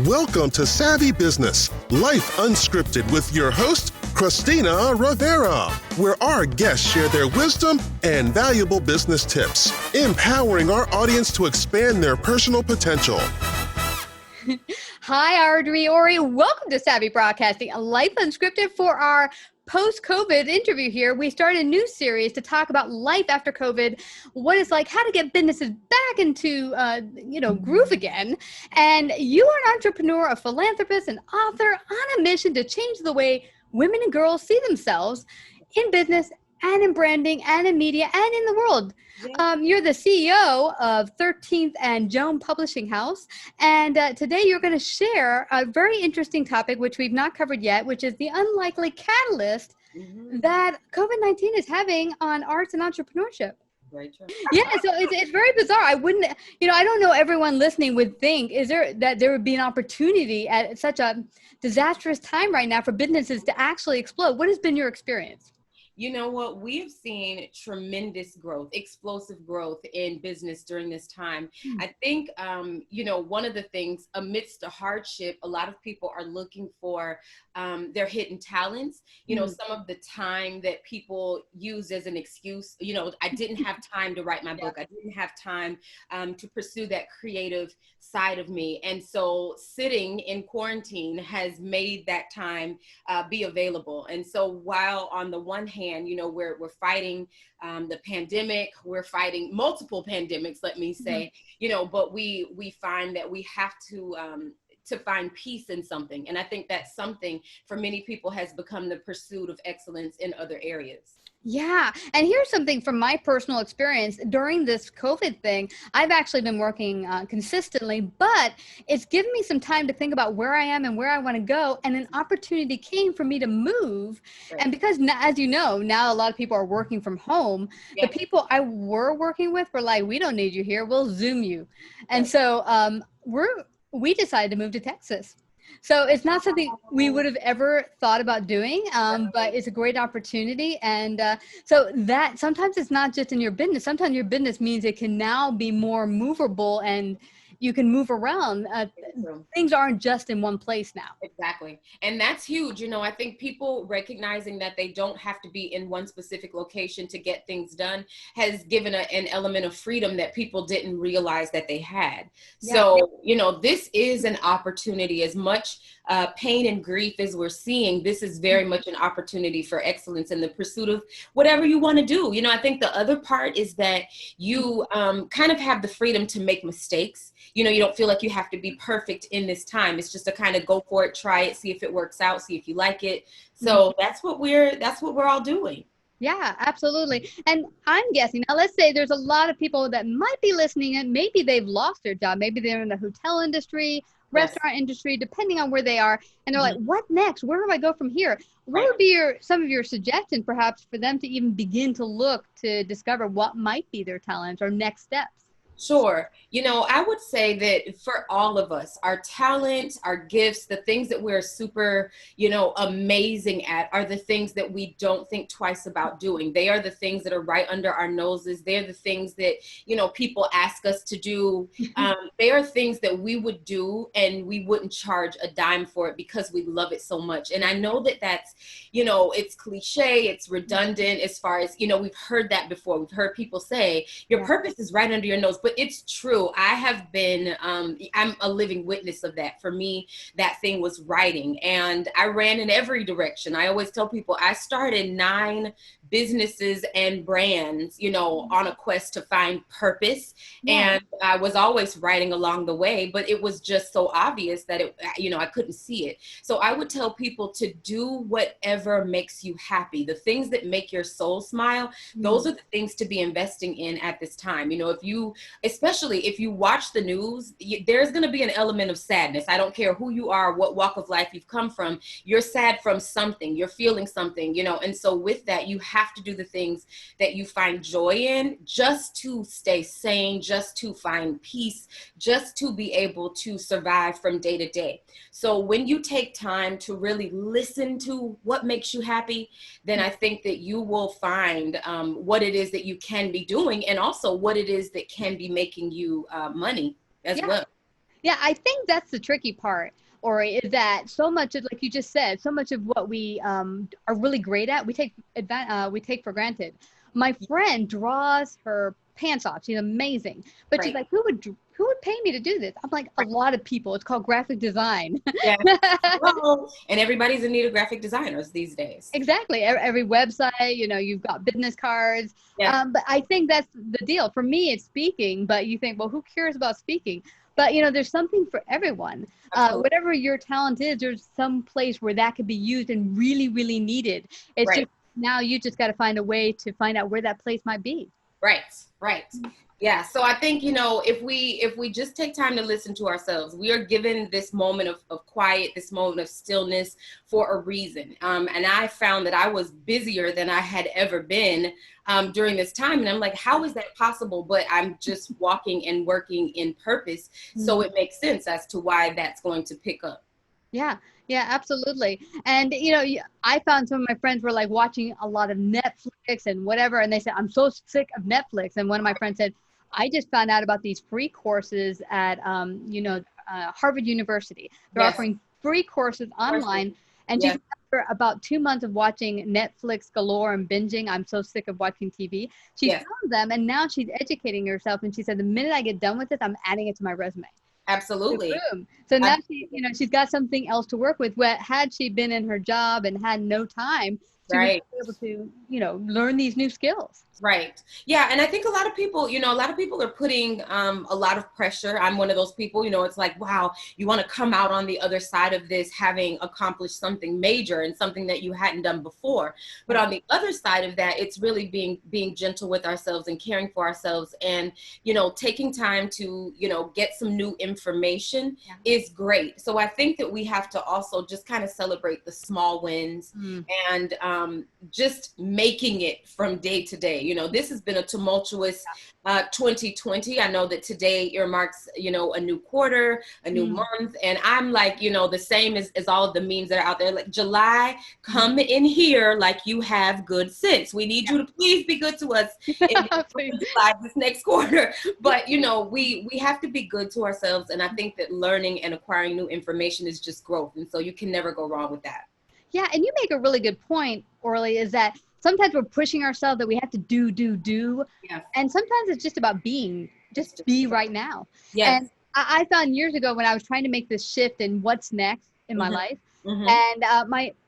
Welcome to Savvy Business, Life Unscripted with your host, Christina Rivera, where our guests share their wisdom and valuable business tips, empowering our audience to expand their personal potential. Hi, Ardre, Orie. Welcome to Savvy Broadcasting, Life Unscripted. For our post-COVID interview here, we started a new series to talk about life after COVID, what it's like, how to get businesses back into, groove again. And you are an entrepreneur, a philanthropist, an author on a mission to change the way women and girls see themselves in business and in branding and in media and in the world. You're the CEO of 13th and Joan Publishing House. And today you're going to share a very interesting topic, which we've not covered yet, which is the unlikely catalyst that COVID-19 is having on arts and entrepreneurship. Very true. Yeah, so it's very bizarre. I wouldn't, I don't know, everyone listening would think, that there would be an opportunity at such a disastrous time right now for businesses to actually explode. What has been your experience? You know what? We have seen tremendous growth, explosive growth in business during this time. I think, one of the things amidst the hardship, a lot of people are looking for their hidden talents. Some of the time that people use as an excuse, I didn't have time to write my book. I didn't have time to pursue that creative side of me. And so sitting in quarantine has made that time be available. And so while on the one hand, we're fighting the pandemic, we're fighting multiple pandemics, let me say, but we find that we have to find peace in something. And I think that something for many people has become the pursuit of excellence in other areas. Yeah. And here's something from my personal experience during this COVID thing. I've actually been working consistently, but it's given me some time to think about where I am and where I want to go. And an opportunity came for me to move. Right. And because, as you know, now a lot of people are working from home, the people I were working with were like, we don't need you here. We'll Zoom you. And so we decided to move to Texas. So it's not something we would have ever thought about doing, but it's a great opportunity. And so that sometimes it's not just in your business. Sometimes your business means it can now be more movable and you can move around. Things aren't just in one place now. Exactly. And that's huge. I think people recognizing that they don't have to be in one specific location to get things done has given an element of freedom that people didn't realize that they had. Yeah. So, this is an opportunity. As much pain and grief as we're seeing, this is very much an opportunity for excellence in the pursuit of whatever you want to do. I think the other part is that you kind of have the freedom to make mistakes. You don't feel like you have to be perfect in this time. It's just to kind of go for it, try it, see if it works out, see if you like it. So that's what we're all doing. Yeah, absolutely. And I'm guessing, now let's say there's a lot of people that might be listening and maybe they've lost their job. Maybe they're in the hotel industry, restaurant industry, depending on where they are. And they're like, what next? Where do I go from here? What would be some of your suggestions perhaps for them to even begin to look to discover what might be their talents or next steps? Sure. I would say that for all of us, our talents, our gifts, the things that we're super, amazing at are the things that we don't think twice about doing. They are the things that are right under our noses. They're the things that, people ask us to do. They are things that we would do and we wouldn't charge a dime for it because we love it so much. And I know that that's, it's cliche, it's redundant as far as, we've heard that before. We've heard people say your purpose is right under your nose. But it's true. I have been, I'm a living witness of that. For me, that thing was writing, and I ran in every direction. I always tell people I started 9 businesses and brands, on a quest to find purpose. Yeah. And I was always writing along the way, but it was just so obvious that I couldn't see it. So I would tell people to do whatever makes you happy. The things that make your soul smile, those are the things to be investing in at this time. Especially if you watch the news, there's going to be an element of sadness. I don't care who you are, what walk of life you've come from. You're sad from something. You're feeling something, and so with that, you have to do the things that you find joy in just to stay sane, just to find peace, just to be able to survive from day to day. So when you take time to really listen to what makes you happy, then I think that you will find what it is that you can be doing and also what it is that can be making you money as well. Yeah, I think that's the tricky part, Ori, is that so much of, like you just said, so much of what we are really great at, we take for granted. My friend draws her pants off. She's amazing, but she's Right. like, who would pay me to do this? I'm like, a Right. lot of people. It's called graphic design. Yeah. Well, and everybody's in need of graphic designers these days. Exactly. Every website, you've got business cards. Yes. But I think that's the deal. For me, it's speaking, but you think, well, who cares about speaking? But, there's something for everyone. Absolutely. Whatever your talent is, there's some place where that could be used and really, really needed. It's Right. just now you just got to find a way to find out where that place might be. Right, right. Yeah. So I think, if we just take time to listen to ourselves, we are given this moment of quiet, this moment of stillness for a reason. And I found that I was busier than I had ever been during this time. And I'm like, how is that possible? But I'm just walking and working in purpose. So it makes sense as to why that's going to pick up. Yeah, yeah, absolutely. And, I found some of my friends were like watching a lot of Netflix and whatever. And they said, I'm so sick of Netflix. And one of my friends said, I just found out about these free courses at, Harvard University. They're Yes. offering free courses online. And Yes. she's after about 2 months of watching Netflix galore and binging, I'm so sick of watching TV. She Yes. found them and now she's educating herself. And she said, the minute I get done with this, I'm adding it to my resume. Absolutely. Boom. So now she's got something else to work with. Where had she been in her job and had no time, she Right. was able to, learn these new skills. Right. Yeah. And I think a lot of people are putting a lot of pressure. I'm one of those people, it's like, wow, you want to come out on the other side of this having accomplished something major and something that you hadn't done before. But on the other side of that, it's really being gentle with ourselves and caring for ourselves and, taking time to, get some new information is great. So I think that we have to also just kind of celebrate the small wins and just making it from day to day. This has been a tumultuous 2020. I know that today earmarks, a new quarter, a new month. And I'm like, the same as all of the memes that are out there. Like, July, come in here like you have good sense. We need you to please be good to us in July, this next quarter. But, we have to be good to ourselves. And I think that learning and acquiring new information is just growth. And so you can never go wrong with that. Yeah. And you make a really good point, Orly, is that sometimes we're pushing ourselves that we have to do. Yes. And sometimes it's just about being, just be right now. Yes. And I found years ago when I was trying to make this shift in what's next in my life. And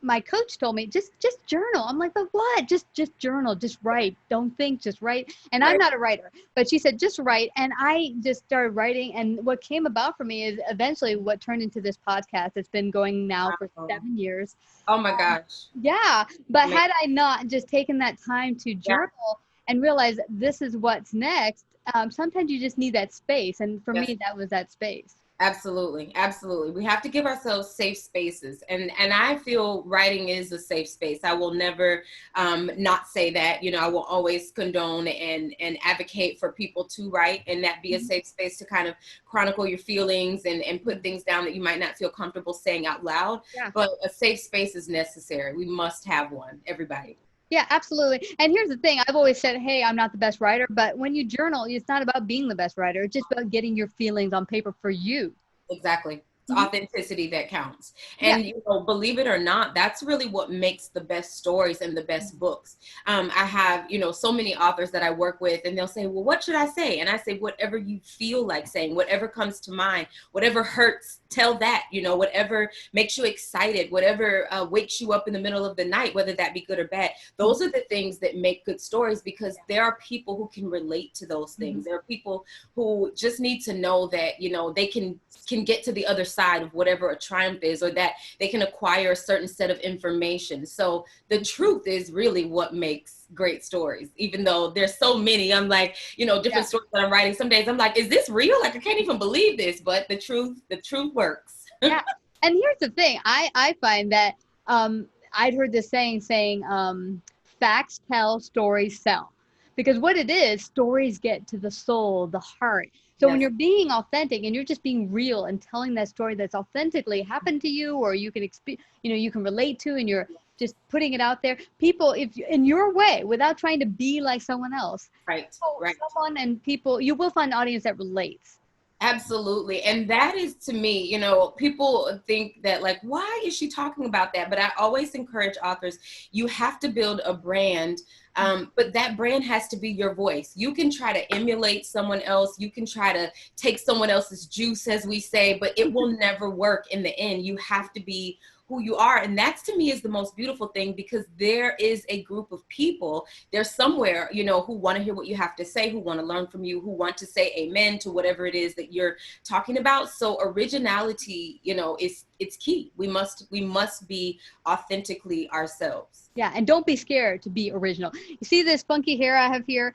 my coach told me, just journal. I'm like, but what? Just journal, just write. Don't think, just write. And I'm not a writer, but she said, just write. And I just started writing. And what came about for me is eventually what turned into this podcast. It's been going now for 7 years. Oh my gosh. Yeah. But had I not just taken that time to journal and realize this is what's next, sometimes you just need that space. And for me, that was that space. Absolutely. Absolutely. We have to give ourselves safe spaces. And I feel writing is a safe space. I will never not say that. I will always condone and advocate for people to write and that be a safe space to kind of chronicle your feelings and put things down that you might not feel comfortable saying out loud. Yeah. But a safe space is necessary. We must have one, everybody. Yeah, absolutely. And here's the thing. I've always said, hey, I'm not the best writer, but when you journal, it's not about being the best writer. It's just about getting your feelings on paper for you. Exactly. It's authenticity that counts. And, believe it or not, that's really what makes the best stories and the best books. I have, so many authors that I work with and they'll say, well, what should I say? And I say, whatever you feel like saying, whatever comes to mind, whatever hurts, tell that, whatever makes you excited, whatever wakes you up in the middle of the night, whether that be good or bad. Those are the things that make good stories because there are people who can relate to those things. There are people who just need to know that, they can get to the other side of whatever a triumph is, or that they can acquire a certain set of information. So the truth is really what makes great stories, even though there's so many. I'm like, different stories that I'm writing. Some days I'm like, is this real? Like, I can't even believe this, but the truth works. Yeah. And here's the thing. I find that I'd heard this saying, facts tell, stories sell. Because what it is, stories get to the soul, the heart. So when you're being authentic and you're just being real and telling that story that's authentically happened to you, or you can you can relate to, and you're just putting it out there, people, if in your way, without trying to be like someone else, right. Someone and people, you will find an audience that relates. Absolutely. And that is, to me, you know, people think that like, why is she talking about that? But I always encourage authors, you have to build a brand, but that brand has to be your voice. You can try to emulate someone else. You can try to take someone else's juice, as we say, but it will never work in the end. You have to be who you are. And that's, to me, is the most beautiful thing, because there is a group of people there somewhere, you know, who want to hear what you have to say, who want to learn from you, who want to say amen to whatever it is that you're talking about. So originality, you know, it's key. We must be authentically ourselves. Yeah, and don't be scared to be original. You see this funky hair I have here?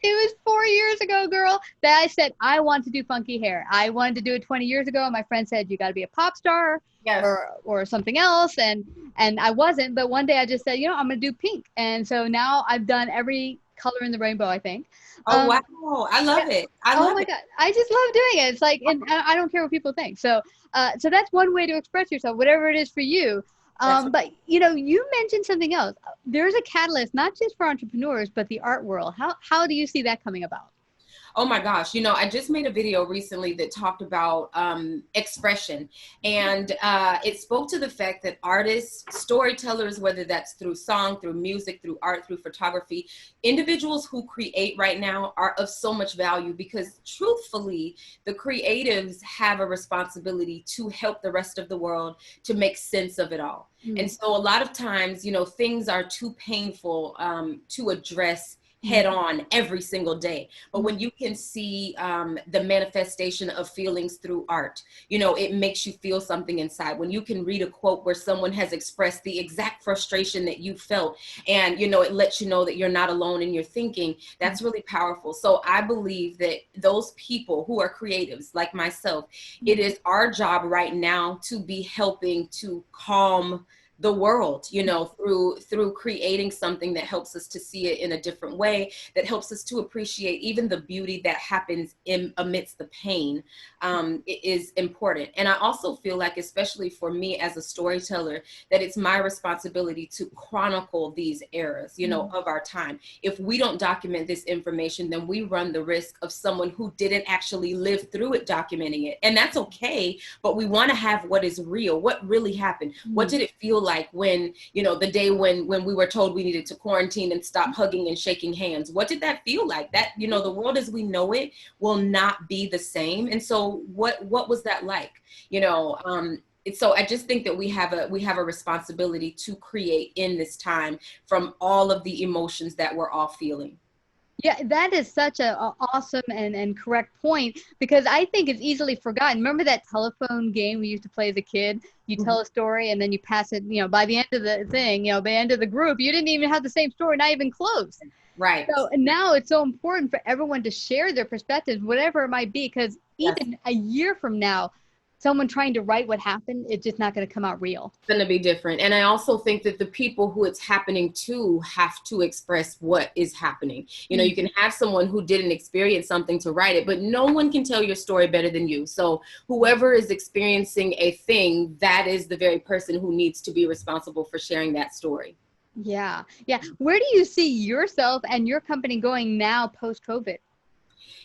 It was 4 years ago, girl, that I said I want to do funky hair. I wanted to do it 20 years ago. And my friend said, you got to be a pop star. Yes. Or something else. And I wasn't. But one day I just said, you know, I'm going to do pink. And so now I've done every color in the rainbow, I think. Oh, wow. I love it. Oh my God. I just love doing it. It's like, and I don't care what people think. So that's one way to express yourself, whatever it is for you. But, you know, you mentioned something else. There's a catalyst, not just for entrepreneurs, but the art world. How do you see that coming about? Oh my gosh. You know, I just made a video recently that talked about expression, and it spoke to the fact that artists, storytellers, whether that's through song, through music, through art, through photography, individuals who create right now are of so much value, because truthfully, the creatives have a responsibility to help the rest of the world to make sense of it all. And so a lot of times, you know, things are too painful to address head on every single day. But when you can see the manifestation of feelings through art, you know, it makes you feel something inside. When you can read a quote where someone has expressed the exact frustration that you felt, and, you know, it lets you know that you're not alone in your thinking, that's really powerful. So I believe that those people who are creatives like myself, it is our job right now to be helping to calm the world, you know, through creating something that helps us to see it in a different way, that helps us to appreciate even the beauty that happens amidst the pain. It is important. And I also feel like, especially for me as a storyteller, that it's my responsibility to chronicle these eras, you know, of our time. If we don't document this information, then we run the risk of someone who didn't actually live through it documenting it. And that's okay, but we want to have what is real, what really happened. What did it feel like when, you know, the day when we were told we needed to quarantine and stop hugging and shaking hands? What did that feel like? That, you know, the world as we know it will not be the same. And so what was that like? You know, so I just think that we have a responsibility to create in this time from all of the emotions that we're all feeling. Yeah, that is such a awesome and correct point, because I think it's easily forgotten. Remember that telephone game we used to play as a kid? You tell a story and then you pass it, you know, by the end of the thing, you know, by the end of the group, you didn't even have the same story, not even close. Right. So now it's so important for everyone to share their perspectives, whatever it might be, because even a year from now, someone trying to write what happened, it's just not going to come out real. It's going to be different. And I also think that the people who it's happening to have to express what is happening. You know, you can have someone who didn't experience something to write it, but no one can tell your story better than you. So whoever is experiencing a thing, that is the very person who needs to be responsible for sharing that story. Yeah. Yeah. Where do you see yourself and your company going now post-COVID?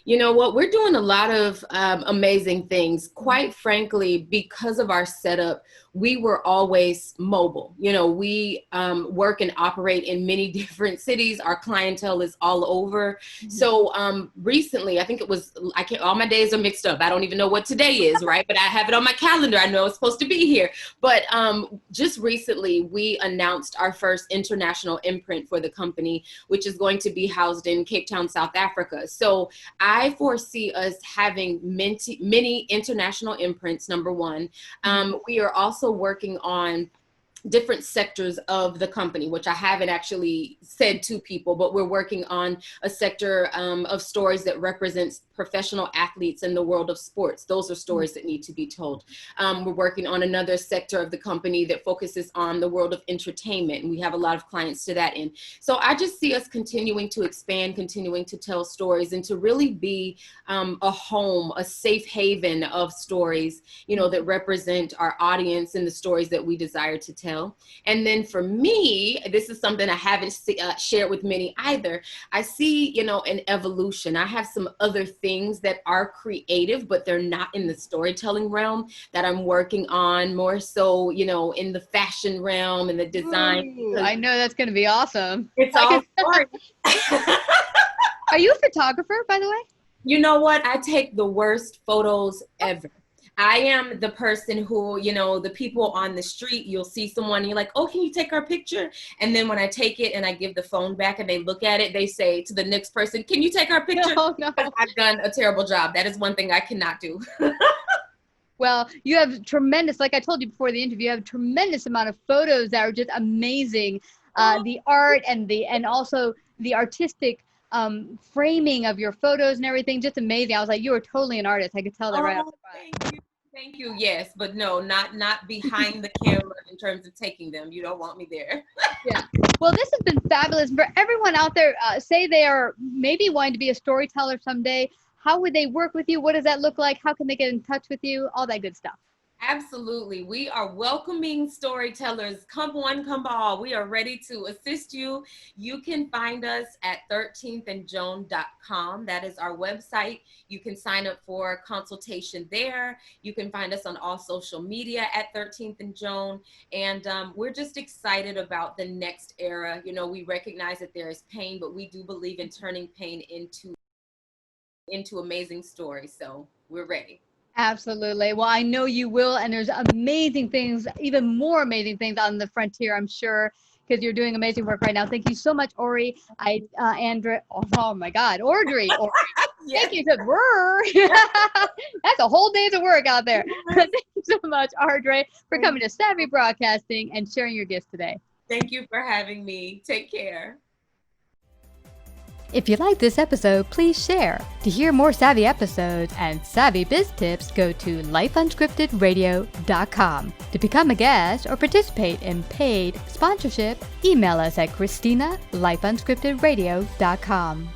You know what? We're doing a lot of amazing things. Quite frankly, because of our setup, we were always mobile. You know, we work and operate in many different cities. Our clientele is all over. So recently, I think it was, all my days are mixed up. I don't even know what today is, right? But I have it on my calendar. I know it's supposed to be here. But just recently, we announced our first international imprint for the company, which is going to be housed in Cape Town, South Africa. So I foresee us having many international imprints, number one. We are also working on different sectors of the company, which I haven't actually said to people, but we're working on a sector of stories that represents professional athletes in the world of sports. Those are stories that need to be told. We're working on another sector of the company that focuses on the world of entertainment, and we have a lot of clients to that end. So I just see us continuing to expand, continuing to tell stories, and to really be a home, a safe haven of stories, you know, that represent our audience and the stories that we desire to tell. well. And then for me, this is something I haven't shared with many either. I see, you know, an evolution. I have some other things that are creative, but they're not in the storytelling realm that I'm working on, more so, you know, in the fashion realm and the design. Ooh, I know that's going to be awesome. It's all story. Are you a photographer, by the way? You know what? I take the worst photos ever. I am the person who, you know, the people on the street, you'll see someone and you're like, oh, can you take our picture? And then when I take it and I give the phone back and they look at it, they say to the next person, can you take our picture? No. I've done a terrible job. That is one thing I cannot do. Well, you have tremendous, like I told you before the interview, you have a tremendous amount of photos that are just amazing. The art and also the artistic framing of your photos and everything, just amazing. I was like, you are totally an artist. I could tell that right off the bat. Thank you. Yes, but no, not behind the camera in terms of taking them. You don't want me there. Yeah. Well, this has been fabulous. For everyone out there, say they are maybe wanting to be a storyteller someday, how would they work with you? What does that look like? How can they get in touch with you? All that good stuff. Absolutely. We are welcoming storytellers. Come one, come all. We are ready to assist you. You can find us at 13thandjoan.com. That is our website. You can sign up for a consultation there. You can find us on all social media at 13th and Joan. And we're just excited about the next era. You know, we recognize that there is pain, but we do believe in turning pain into amazing stories. So we're ready. Absolutely. Well, I know you will. And there's amazing things, even more amazing things on the frontier, I'm sure, because you're doing amazing work right now. Thank you so much, Orie. Ardre. Oh my God, Ardre. Yes. Thank you. That's a whole day's of work out there. Thank you so much, Ardre, for coming to Savvy Broadcasting and sharing your gifts today. Thank you for having me. Take care. If you like this episode, please share. To hear more Savvy episodes and Savvy Biz tips, go to lifeunscriptedradio.com. To become a guest or participate in paid sponsorship, email us at Christina@lifeunscriptedradio.com.